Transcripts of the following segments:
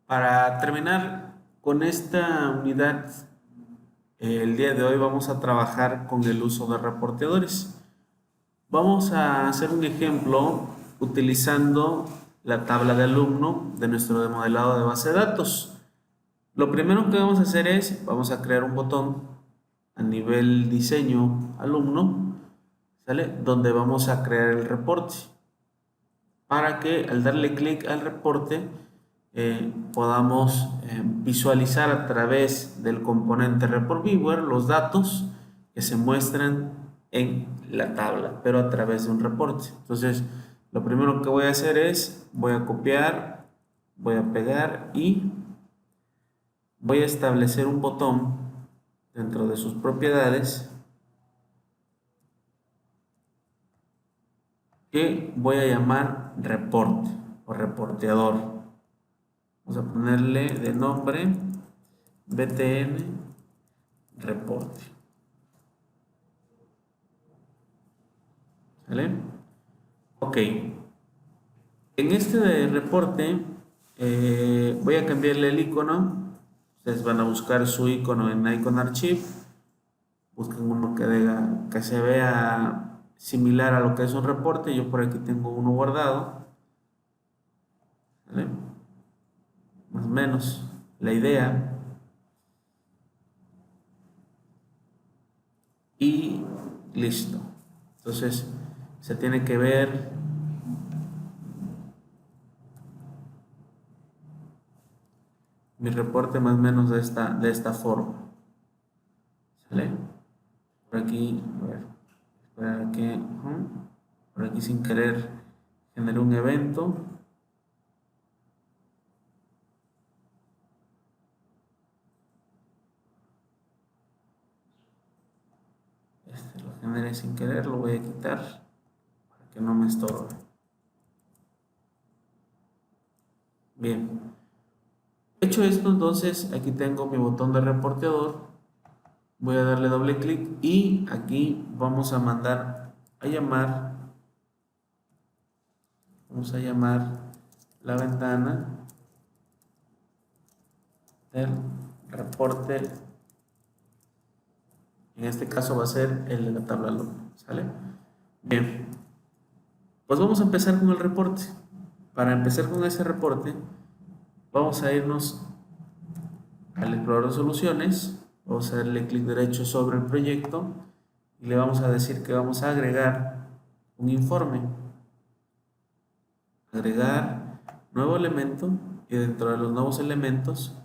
Para terminar con esta unidad, el día de hoy vamos a trabajar con el uso de reporteadores. Vamos a hacer un ejemplo utilizando la tabla de alumno de nuestro modelado de base de datos. Lo primero que vamos a hacer es, vamos a crear un botón a nivel diseño alumno, ¿sale? Donde vamos a crear el reporte para que al darle clic al reporte podamos visualizar a través del componente Report Viewer los datos que se muestran en la tabla, pero a través de un reporte. Entonces, lo primero que voy a hacer es, voy a copiar, voy a pegar y voy a establecer un botón dentro de sus propiedades que voy a llamar reporte o reporteador. Vamos a ponerle de nombre BTN reporte. ¿Vale? Ok. En este de reporte voy a cambiarle el icono. Ustedes van a buscar su icono en Icon Archive. Busquen uno que se vea similar a lo que es un reporte. Yo por aquí tengo uno guardado. ¿Vale? Más o menos la idea. Y listo. Entonces se tiene que ver mi reporte más o menos de esta forma. ¿Sale? Por aquí, a ver, esperar que por aquí sin querer generé un evento. Este lo generé sin querer, lo voy a quitar para que no me estorbe. Bien. Hecho esto, entonces aquí tengo mi botón de reporteador. Voy a darle doble clic y aquí vamos a mandar a llamar. Vamos a llamar la ventana del reporte. En este caso va a ser el de la tabla alumno. ¿Sale? Bien. Pues vamos a empezar con el reporte. Para empezar con ese reporte, vamos a irnos al explorador de soluciones. Vamos a darle clic derecho sobre el proyecto y le vamos a decir que vamos a agregar un informe. Agregar nuevo elemento y dentro de los nuevos elementos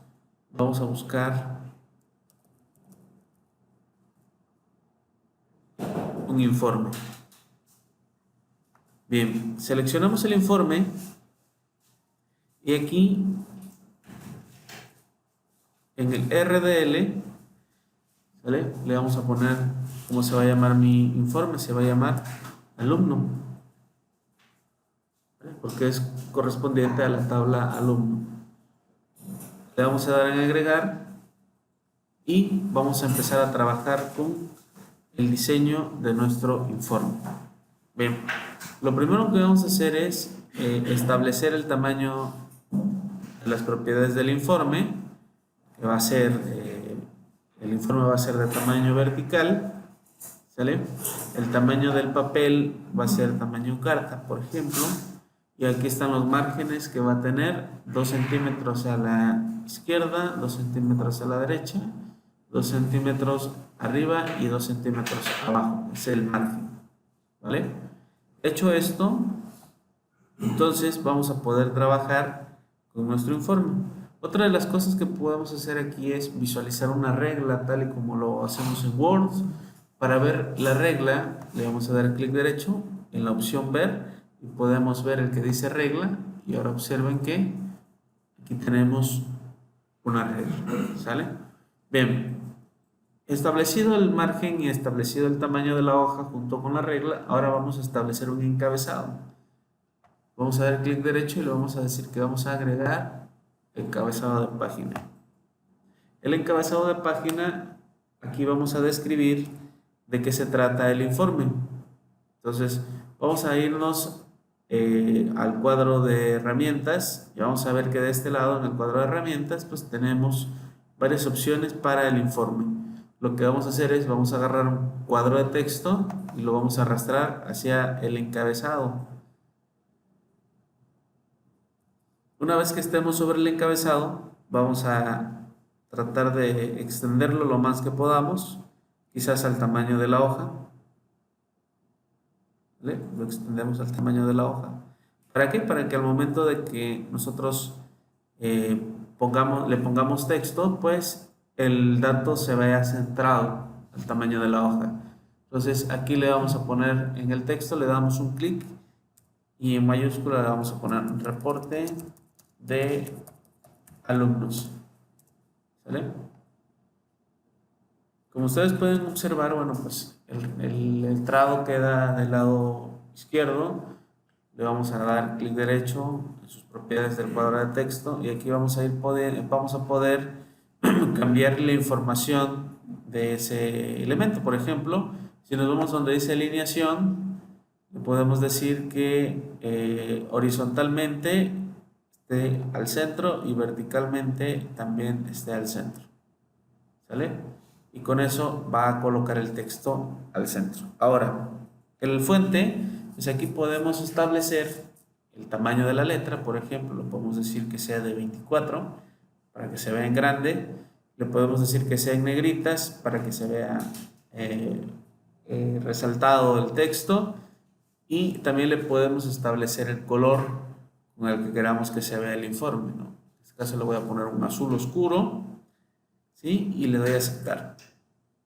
vamos a buscar un informe. Bien, seleccionamos el informe y aquí en el RDL, ¿vale? Le vamos a poner cómo se va a llamar mi informe. Se va a llamar alumno, ¿vale? Porque es correspondiente a la tabla alumno. Le vamos a dar en agregar y vamos a empezar a trabajar con el diseño de nuestro informe. Bien, lo primero que vamos a hacer es establecer el tamaño de las propiedades del informe, que va a ser, el informe va a ser de tamaño vertical, ¿sale? El tamaño del papel va a ser tamaño carta, por ejemplo, y aquí están los márgenes que va a tener: 2 centímetros a la izquierda, 2 centímetros a la derecha, 2 centímetros arriba y 2 centímetros abajo. Es el margen, ¿vale? Hecho esto, entonces vamos a poder trabajar con nuestro informe. Otra de las cosas que podemos hacer aquí es visualizar una regla, tal y como lo hacemos en Word. Para ver la regla, le vamos a dar clic derecho en la opción ver y podemos ver el que dice regla. Y ahora observen que aquí tenemos una regla, ¿sale? Bien, establecido el margen y establecido el tamaño de la hoja junto con la regla, ahora vamos a establecer un encabezado. Vamos a dar clic derecho y le vamos a decir que vamos a agregar encabezado de página. El encabezado de página, aquí vamos a describir de qué se trata el informe. Entonces, vamos a irnos al cuadro de herramientas y vamos a ver que de este lado en el cuadro de herramientas pues tenemos varias opciones para el informe. Lo que vamos a hacer es vamos a agarrar un cuadro de texto y lo vamos a arrastrar hacia el encabezado. Una vez que estemos sobre el encabezado vamos a tratar de extenderlo lo más que podamos, quizás al tamaño de la hoja. ¿Vale? Lo extendemos al tamaño de la hoja. ¿Para qué? Para que al momento de que nosotros le pongamos texto, pues el dato se vea centrado al tamaño de la hoja. Entonces aquí le vamos a poner en el texto, le damos un clic y en mayúscula le vamos a poner un reporte de alumnos. ¿Sale? Como ustedes pueden observar, bueno, pues el entrado queda del lado izquierdo. Le vamos a dar clic derecho en sus propiedades del cuadro de texto y aquí vamos a poder cambiar la información de ese elemento. Por ejemplo, si nos vamos donde dice alineación, le podemos decir que horizontalmente esté al centro y verticalmente también esté al centro. ¿Sale? Y con eso va a colocar el texto al centro. Ahora, en el fuente, pues aquí podemos establecer el tamaño de la letra. Por ejemplo, lo podemos decir que sea de 24 para que se vea en grande. Le podemos decir que sea en negritas para que se vea resaltado el texto. Y también le podemos establecer el color con el que queramos que se vea el informe, ¿no? En este caso le voy a poner un azul oscuro, ¿sí? Y le doy a aceptar.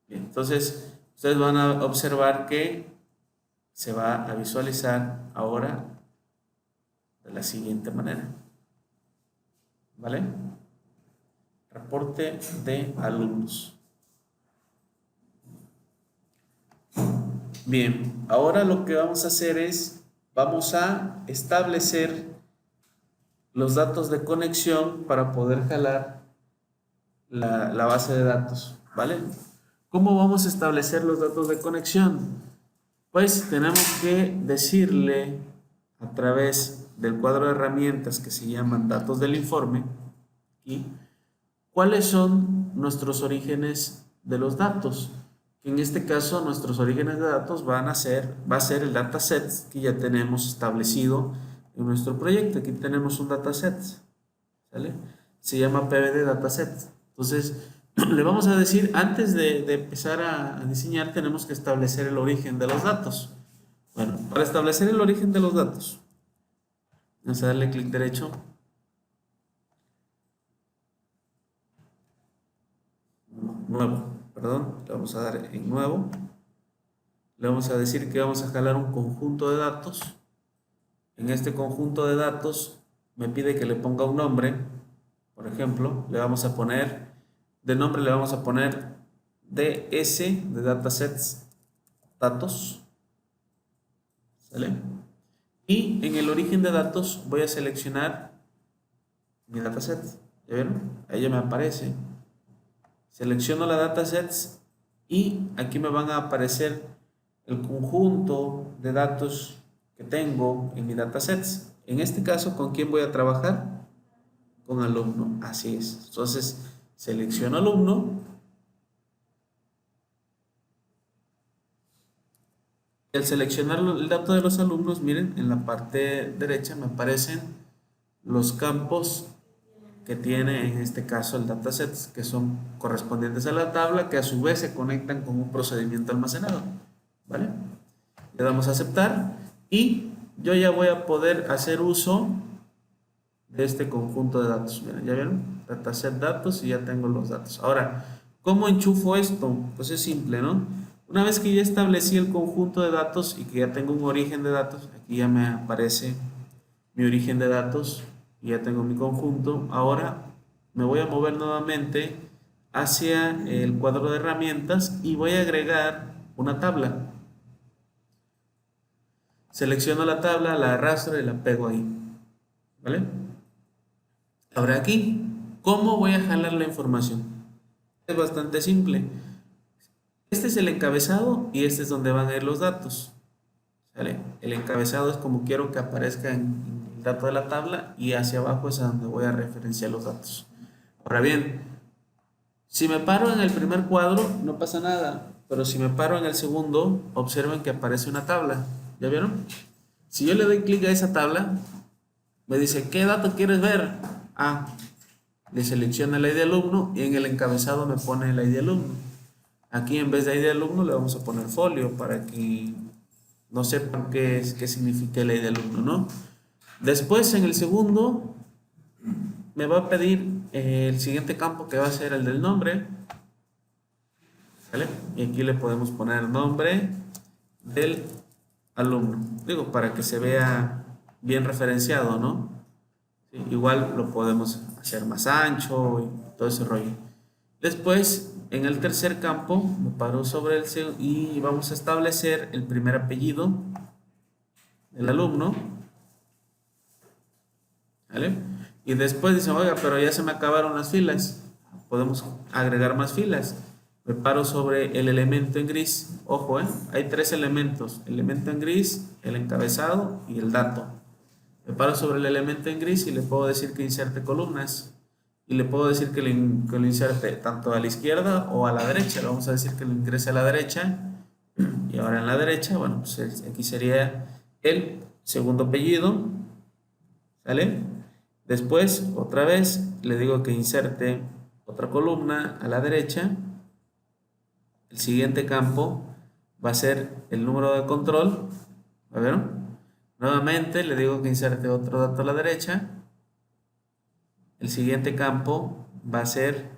Bien, entonces ustedes van a observar que se va a visualizar ahora de la siguiente manera. ¿Vale? Reporte de alumnos. Bien, ahora lo que vamos a hacer es, vamos a establecer los datos de conexión para poder jalar la base de datos, ¿vale? ¿Cómo vamos a establecer los datos de conexión? Pues tenemos que decirle a través del cuadro de herramientas que se llaman datos del informe, aquí, cuáles son nuestros orígenes de los datos. En este caso, nuestros orígenes de datos va a ser el dataset que ya tenemos establecido en nuestro proyecto. Aquí tenemos un dataset, ¿sale? Se llama PBD dataset. Entonces, le vamos a decir, antes de empezar a diseñar, tenemos que establecer el origen de los datos. Bueno, para establecer el origen de los datos, vamos a darle clic derecho. Nuevo. Perdón, le vamos a dar en nuevo, le vamos a decir que vamos a jalar un conjunto de datos. En este conjunto de datos me pide que le ponga un nombre. Por ejemplo, le vamos a poner, de nombre le vamos a poner DS de datasets datos, ¿sale? Y en el origen de datos voy a seleccionar mi dataset. ¿Ya vieron? Ahí ya me aparece. Selecciono la datasets y aquí me van a aparecer el conjunto de datos que tengo en mi datasets. En este caso, ¿con quién voy a trabajar? Con alumno, así es. Entonces, selecciono alumno. Y al seleccionar el dato de los alumnos, miren, en la parte derecha me aparecen los campos que tiene en este caso el dataset, que son correspondientes a la tabla, que a su vez se conectan con un procedimiento almacenado, ¿vale? Le damos a aceptar y yo ya voy a poder hacer uso de este conjunto de datos. Miren, ¿ya vieron? Dataset datos y ya tengo los datos. Ahora, ¿cómo enchufo esto? Pues es simple, ¿no? Una vez que ya establecí el conjunto de datos y que ya tengo un origen de datos, aquí ya me aparece mi origen de datos. Ya tengo mi conjunto. Ahora me voy a mover nuevamente hacia el cuadro de herramientas y voy a agregar una tabla. Selecciono la tabla, la arrastro y la pego ahí, ¿vale? Ahora aquí, ¿cómo voy a jalar la información? Es bastante simple. Este es el encabezado y este es donde van a ir los datos, ¿Sale? El encabezado es como quiero que aparezca en el dato de la tabla y hacia abajo es a donde voy a referenciar los datos. Ahora bien, si me paro en el primer cuadro, no pasa nada. Pero si me paro en el segundo, observen que aparece una tabla. ¿Ya vieron? Si yo le doy clic a esa tabla, me dice, ¿qué dato quieres ver? Ah, le selecciona el ID de alumno y en el encabezado me pone el ID de alumno. Aquí en vez de ID de alumno le vamos a poner folio para que no sepan qué significa el ID de alumno, ¿no? Después en el segundo me va a pedir el siguiente campo que va a ser el del nombre. ¿Vale? Y aquí le podemos poner nombre del alumno. Digo, para que se vea bien referenciado, ¿no? Sí, igual lo podemos hacer más ancho y todo ese rollo. Después, en el tercer campo, me paro sobre el y vamos a establecer el primer apellido del alumno. ¿Vale? Y después dicen, oiga, pero ya se me acabaron las filas. Podemos agregar más filas. Me paro sobre el elemento en gris. Ojo, hay tres elementos. El elemento en gris, el encabezado y el dato. Me paro sobre el elemento en gris y le puedo decir que inserte columnas. Y le puedo decir que lo inserte tanto a la izquierda o a la derecha. Le vamos a decir que lo ingrese a la derecha. Y ahora en la derecha, bueno, pues aquí sería el segundo apellido. ¿Sale? Después, otra vez, le digo que inserte otra columna a la derecha. El siguiente campo va a ser el número de control. ¿A ver? Nuevamente le digo que inserte otro dato a la derecha. El siguiente campo va a ser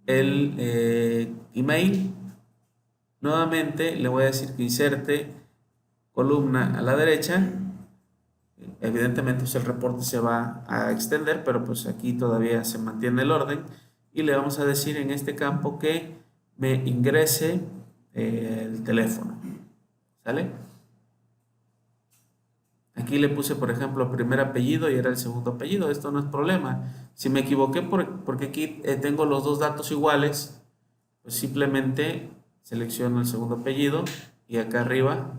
el email. Nuevamente le voy a decir que inserte columna a la derecha. Evidentemente pues el reporte se va a extender, pero pues aquí todavía se mantiene el orden. Y le vamos a decir en este campo que me ingrese el teléfono. ¿Sale? Aquí le puse, por ejemplo, primer apellido y era el segundo apellido. Esto no es problema. Si me equivoqué porque aquí tengo los dos datos iguales, pues simplemente selecciono el segundo apellido y acá arriba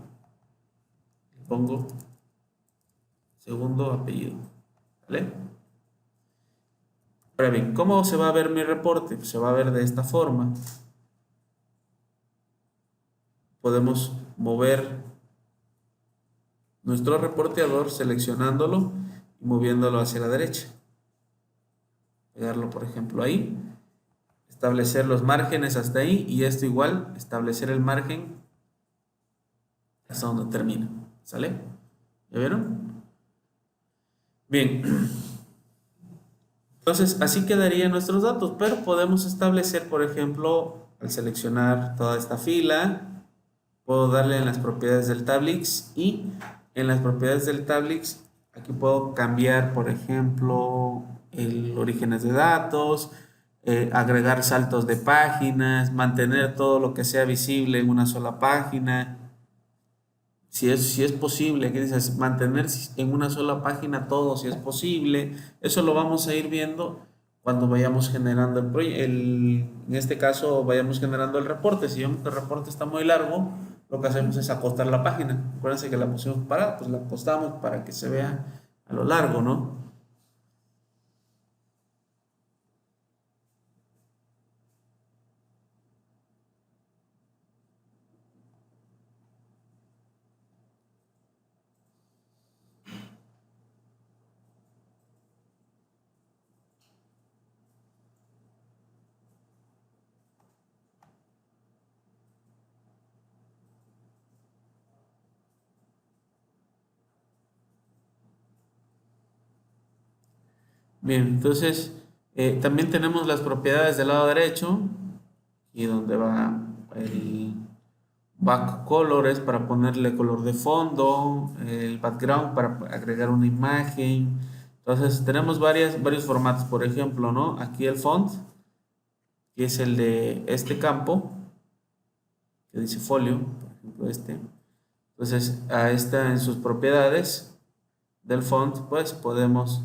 pongo segundo apellido. ¿Vale? Ahora bien, ¿cómo se va a ver mi reporte? Pues se va a ver de esta forma. Podemos mover nuestro reporteador seleccionándolo y moviéndolo hacia la derecha. Pegarlo, por ejemplo, ahí. Establecer los márgenes hasta ahí y esto igual, establecer el margen hasta donde termina. ¿Sale? ¿Ya vieron? Bien. Entonces, así quedarían nuestros datos, pero podemos establecer, por ejemplo, al seleccionar toda esta fila, puedo darle en las propiedades del Tablix y en las propiedades del Tablix, aquí puedo cambiar, por ejemplo, el orígenes de datos, agregar saltos de páginas, mantener todo lo que sea visible en una sola página. Si es posible, aquí dices mantener en una sola página todo, si es posible. Eso lo vamos a ir viendo cuando vayamos generando en este caso vayamos generando el reporte. Si vemos que el reporte está muy largo, lo que hacemos es acostar la página. Acuérdense que la pusimos parada, pues la acostamos para que se vea a lo largo, ¿no? Bien, entonces también tenemos las propiedades del lado derecho y donde va el back color es para ponerle color de fondo, el background para agregar una imagen. Entonces tenemos varios formatos, por ejemplo, ¿no? Aquí el font, que es el de este campo, que dice folio, por ejemplo este. Entonces a esta en sus propiedades del font, pues podemos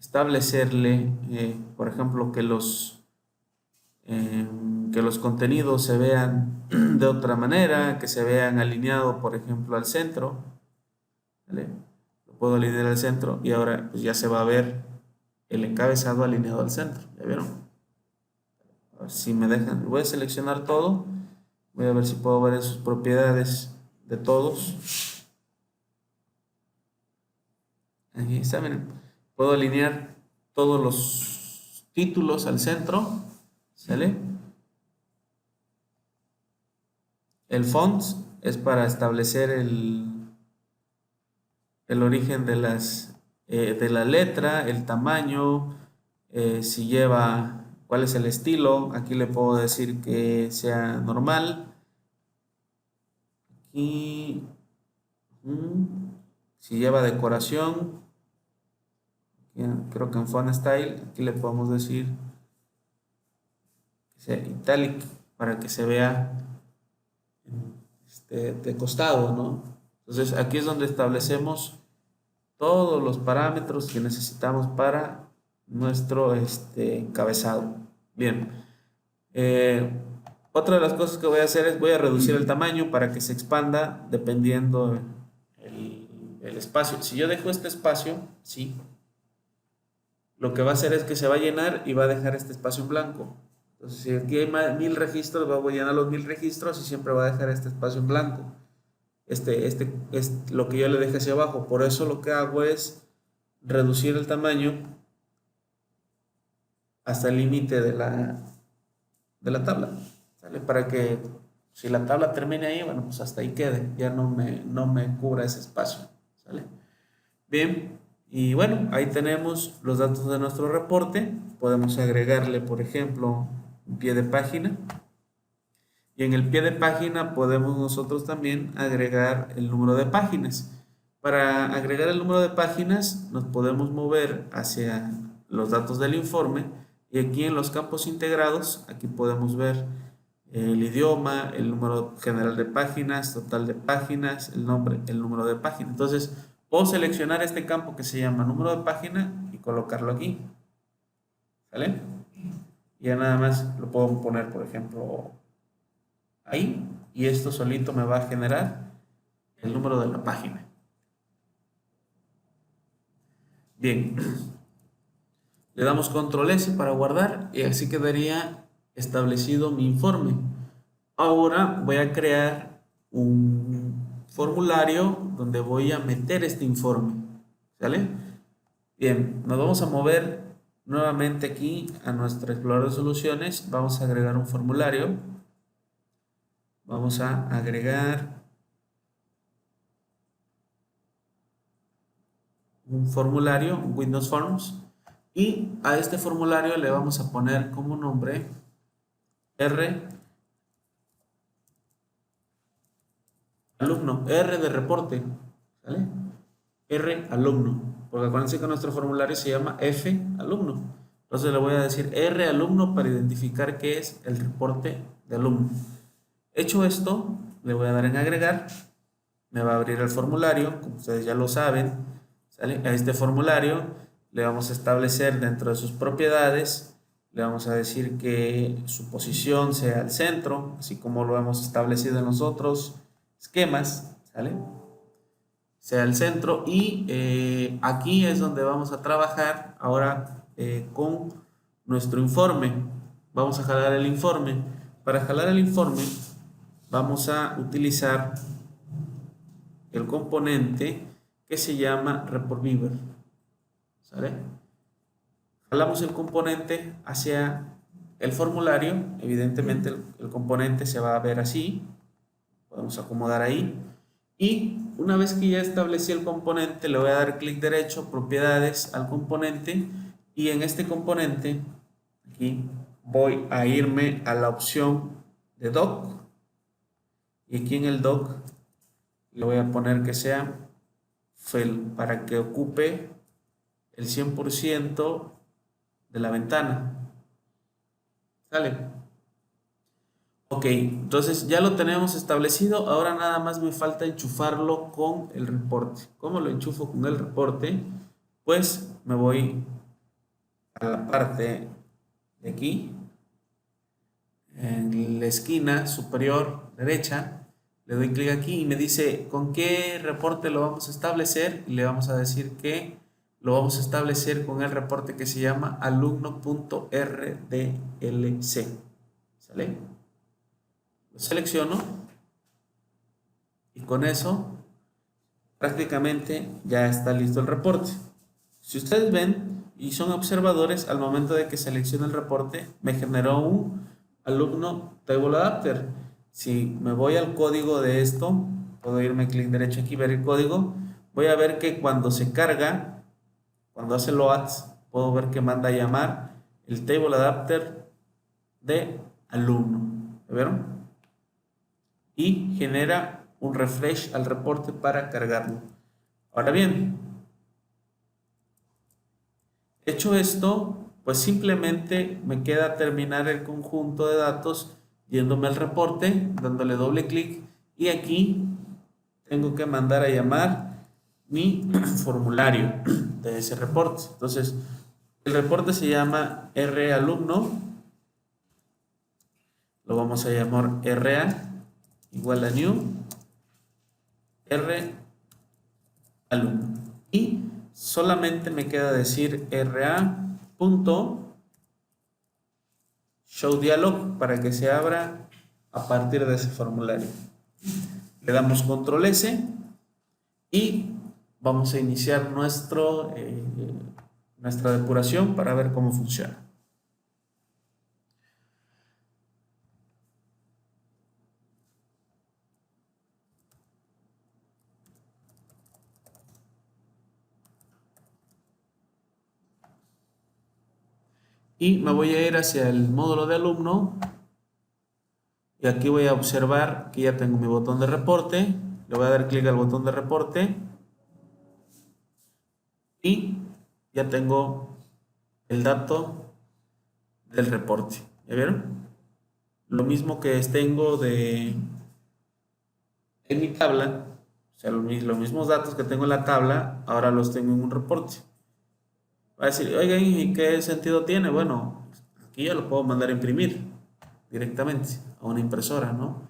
establecerle, por ejemplo, que los contenidos se vean de otra manera, que se vean alineados, por ejemplo, al centro. ¿vale? Lo puedo alinear al centro y ahora pues, ya se va a ver el encabezado alineado al centro. ¿Ya vieron? A ver si me dejan. Voy a seleccionar todo. Voy a ver si puedo ver en sus propiedades de todos. Aquí está, miren. Puedo alinear todos los títulos al centro. ¿Sale? El font es para establecer el origen de de la letra, el tamaño, si lleva, cuál es el estilo. Aquí le puedo decir que sea normal. Aquí, si lleva decoración, creo que en font style, aquí le podemos decir que sea italic para que se vea de costado, ¿no? Entonces aquí es donde establecemos todos los parámetros que necesitamos para nuestro encabezado. Bien. Otra de las cosas que voy a hacer es voy a reducir el tamaño para que se expanda dependiendo el espacio. Si yo dejo este espacio, sí, lo que va a hacer es que se va a llenar y va a dejar este espacio en blanco. Entonces, si aquí hay 1000 registros, voy a llenar los 1000 registros y siempre va a dejar este espacio en blanco. Es lo que yo le dejé hacia abajo. Por eso lo que hago es reducir el tamaño hasta el límite de la tabla, ¿sale? Para que si la tabla termine ahí, bueno, pues hasta ahí quede, ya no me cubra ese espacio, ¿sale? Bien, y bueno, ahí tenemos los datos de nuestro reporte. Podemos agregarle, por ejemplo, un pie de página. Y en el pie de página podemos nosotros también agregar el número de páginas. Para agregar el número de páginas nos podemos mover hacia los datos del informe y aquí en los campos integrados, aquí podemos ver el idioma, el número general de páginas, total de páginas, el nombre, el número de página. Entonces, puedo seleccionar este campo que se llama número de página y colocarlo aquí. ¿Vale? Y ya nada más lo puedo poner, por ejemplo, ahí, y esto solito me va a generar el número de la página. Bien, le damos control S para guardar y así quedaría establecido mi informe. Ahora voy a crear un formulario donde voy a meter este informe, ¿sale? Bien, nos vamos a mover nuevamente aquí a nuestro explorador de soluciones. Vamos a agregar un formulario. Vamos a agregar un formulario, un Windows Forms, y a este formulario le vamos a poner como nombre R alumno, R de reporte, ¿sale? R alumno, porque acuérdense que nuestro formulario se llama F alumno. Entonces le voy a decir R alumno para identificar qué es el reporte de alumno. Hecho esto, le voy a dar en agregar, me va a abrir el formulario, como ustedes ya lo saben, ¿sale? A este formulario le vamos a establecer dentro de sus propiedades, le vamos a decir que su posición sea al centro, así como lo hemos establecido en los otros esquemas, ¿sale? Sea el centro y aquí es donde vamos a trabajar ahora con nuestro informe. Vamos a jalar el informe. Para jalar el informe vamos a utilizar el componente que se llama Report Viewer, ¿sale? Jalamos el componente hacia el formulario. Evidentemente el componente se va a ver así. Podemos acomodar ahí. Y una vez que ya establecí el componente, le voy a dar clic derecho, propiedades al componente. Y en este componente, aquí voy a irme a la opción de doc. Y aquí en el doc le voy a poner que sea para que ocupe el 100% de la ventana. ¿Sale? Ok, entonces ya lo tenemos establecido. Ahora nada más me falta enchufarlo con el reporte. ¿Cómo lo enchufo con el reporte? Pues me voy a la parte de aquí, en la esquina superior derecha, Le doy clic aquí y me dice con qué reporte lo vamos a establecer y le vamos a decir que lo vamos a establecer con el reporte que se llama alumno.rdlc. ¿Sale? Lo selecciono y con eso prácticamente ya está listo el reporte. Si ustedes ven y son observadores, al momento de que seleccione el reporte me generó un alumno table adapter. Si me voy al código de esto, puedo irme clic derecho aquí, ver el código, voy a ver que cuando se carga, cuando hace loads, puedo ver que manda a llamar el table adapter de alumno. ¿Vieron? Y genera un refresh al reporte para cargarlo. Ahora bien, hecho esto, pues simplemente me queda terminar el conjunto de datos yéndome al reporte, dándole doble clic y aquí tengo que mandar a llamar mi formulario de ese reporte. Entonces, el reporte se llama RAlumno, lo vamos a llamar RA igual a new RAlumno y solamente me queda decir ra.showDialog para que se abra a partir de ese formulario. Le damos control S y vamos a iniciar nuestra depuración para ver cómo funciona. Y me voy a ir hacia el módulo de alumno y aquí voy a observar que ya tengo mi botón de reporte. Le voy a dar clic al botón de reporte y ya tengo el dato del reporte. ¿Ya vieron? Lo mismo que tengo en mi tabla, o sea, los mismos datos que tengo en la tabla, ahora los tengo en un reporte. Va a decir, oigan, ¿y qué sentido tiene? Bueno, aquí ya lo puedo mandar a imprimir directamente a una impresora, ¿no?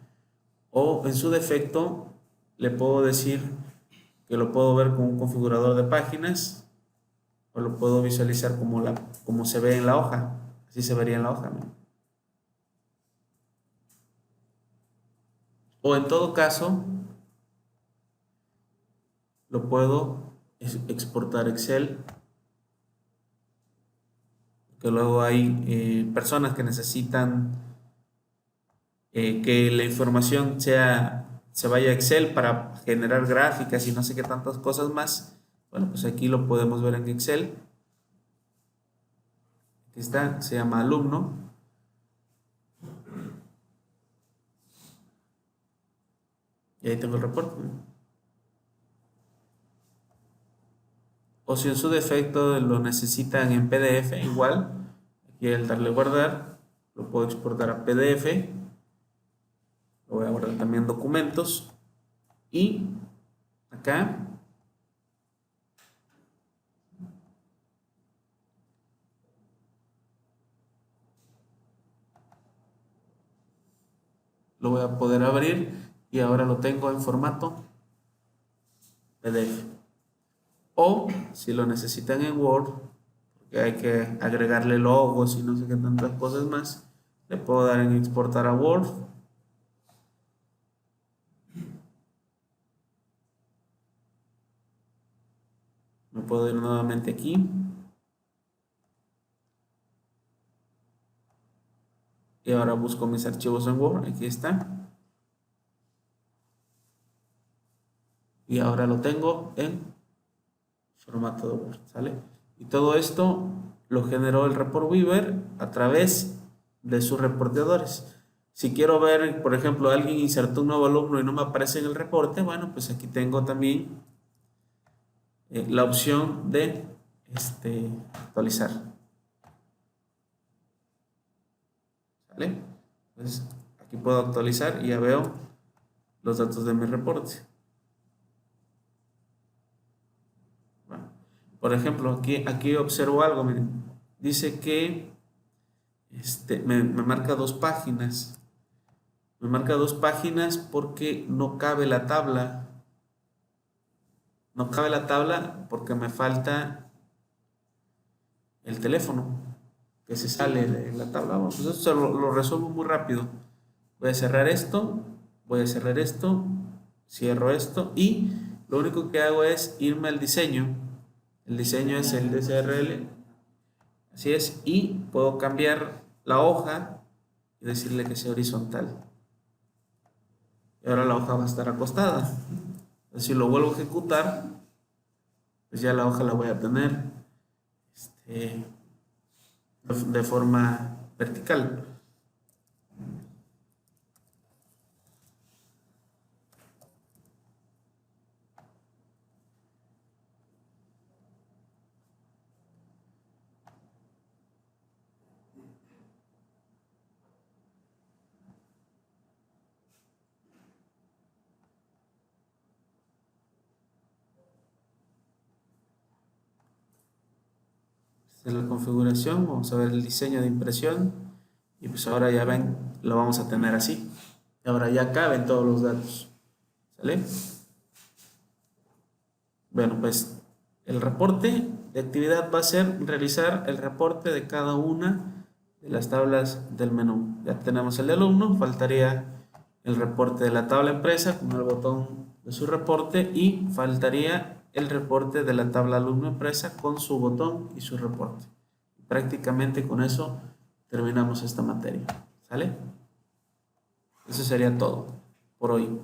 O en su defecto, le puedo decir que lo puedo ver con un configurador de páginas o lo puedo visualizar como se ve en la hoja. Así se vería en la hoja, ¿no? O en todo caso, lo puedo exportar Excel, que luego hay personas que necesitan que la información se vaya a Excel para generar gráficas y no sé qué tantas cosas más. Bueno, pues aquí lo podemos ver en Excel. Aquí está, se llama alumno. Y ahí tengo el reporte. O si en su defecto lo necesitan en PDF, igual, aquí al darle guardar, lo puedo exportar a PDF. Lo voy a guardar también en documentos. Y acá lo voy a poder abrir y ahora lo tengo en formato PDF. O si lo necesitan en Word, porque hay que agregarle logos y no sé qué tantas cosas más, le puedo dar en exportar a Word. Me puedo ir nuevamente aquí. Y ahora busco mis archivos en Word. Aquí está. Y ahora lo tengo en formato de Word, ¿sale? Y todo esto lo generó el Report Weaver a través de sus reporteadores. Si quiero ver, por ejemplo, alguien insertó un nuevo alumno y no me aparece en el reporte, bueno, pues aquí tengo también la opción de actualizar. ¿Vale? Entonces, aquí puedo actualizar y ya veo los datos de mi reporte. Bueno, por ejemplo, aquí observo algo, miren. Dice que me marca 2 páginas. Me marca 2 páginas porque no cabe la tabla. No cabe la tabla porque me falta el teléfono que se sale de la tabla. Bueno, pues eso lo resuelvo muy rápido. Voy a cerrar esto, voy a cerrar esto, cierro esto y lo único que hago es irme al diseño. El diseño es el DSRL. Así es, y puedo cambiar la hoja y decirle que sea horizontal. Y ahora la hoja va a estar acostada. Si lo vuelvo a ejecutar, pues ya la hoja la voy a tener de forma vertical. Esta es la configuración, vamos a ver el diseño de impresión y pues ahora ya ven, lo vamos a tener así. Ahora ya caben todos los datos. ¿Sale? Bueno, pues el reporte de actividad va a ser realizar el reporte de cada una de las tablas del menú. Ya tenemos el de alumno, faltaría el reporte de la tabla empresa con el botón de su reporte y faltaría el reporte de la tabla alumno empresa con su botón y su reporte. Prácticamente con eso terminamos esta materia. ¿Sale? Eso sería todo por hoy.